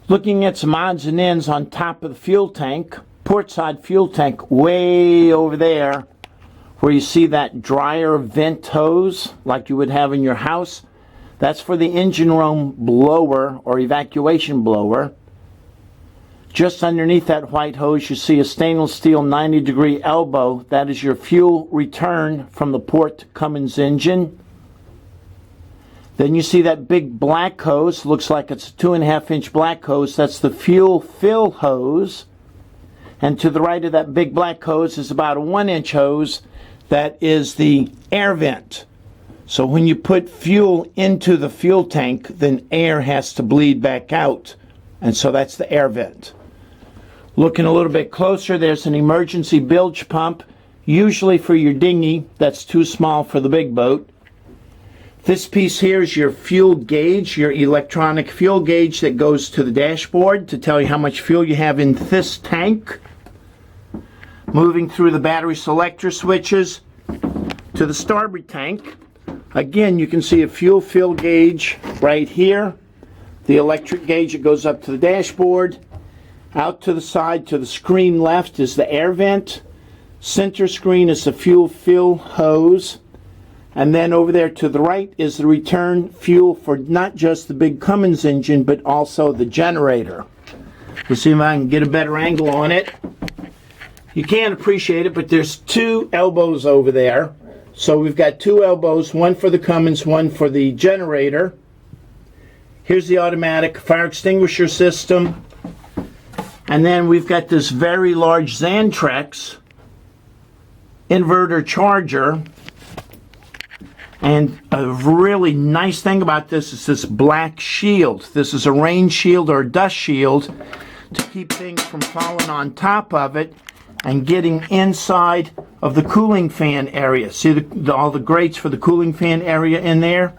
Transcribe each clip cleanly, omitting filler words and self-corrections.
Looking at some odds and ends on top of the fuel tank, port side fuel tank way over there, where you see that dryer vent hose like you would have in your house. That's for the engine room blower or evacuation blower. Just underneath that white hose you see a stainless steel 90-degree elbow. That is your fuel return from the port Cummins engine. Then you see that big black hose, looks like it's a 2.5-inch black hose. That's the fuel fill hose. And to the right of that big black hose is about a 1-inch hose. That is the air vent. So when you put fuel into the fuel tank, then air has to bleed back out. And so that's the air vent. Looking a little bit closer, there's an emergency bilge pump, usually for your dinghy. That's too small for the big boat. This piece here is your fuel gauge, your electronic fuel gauge that goes to the dashboard to tell you how much fuel you have in this tank. Moving through the battery selector switches to the starboard tank. Again, you can see a fuel fill gauge right here. The electric gauge that goes up to the dashboard. Out to the side to the screen left is the air vent. Center screen is the fuel fill hose. And then over there to the right is the return fuel for not just the big Cummins engine, but also the generator. Let's see if I can get a better angle on it. You can't appreciate it, but there's two elbows over there. So we've got two elbows, one for the Cummins, one for the generator. Here's the automatic fire extinguisher system. And then we've got this very large Xantrex inverter charger. And a really nice thing about this is this black shield. This is a rain shield or a dust shield to keep things from falling on top of it and getting inside of the cooling fan area. See all the grates for the cooling fan area in there?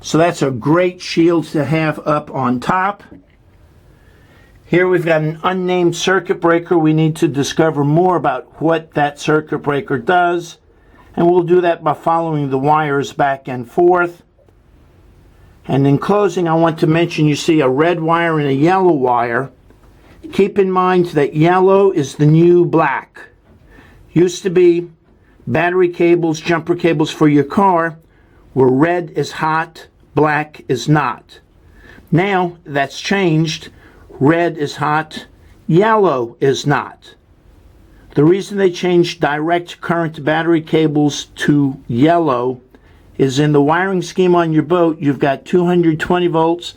So that's a great shield to have up on top. Here we've got an unnamed circuit breaker. We need to discover more about what that circuit breaker does. And we'll do that by following the wires back and forth. And in closing, I want to mention you see a red wire and a yellow wire. Keep in mind that yellow is the new black. Used to be battery cables, jumper cables for your car where red is hot, black is not. Now that's changed. Red is hot, yellow is not. The reason they changed direct current battery cables to yellow is in the wiring scheme on your boat, you've got 220 volts,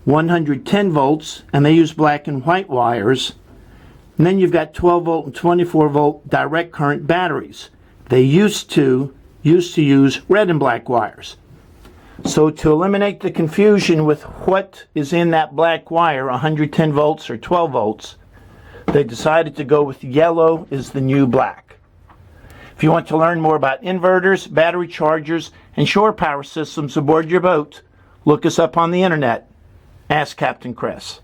110 volts, and they use black and white wires. And then you've got 12 volt and 24 volt direct current batteries. They used to use red and black wires. So to eliminate the confusion with what is in that black wire, 110 volts or 12 volts, they decided to go with yellow is the new black. If you want to learn more about inverters, battery chargers, and shore power systems aboard your boat, look us up on the internet. Ask Captain Chris.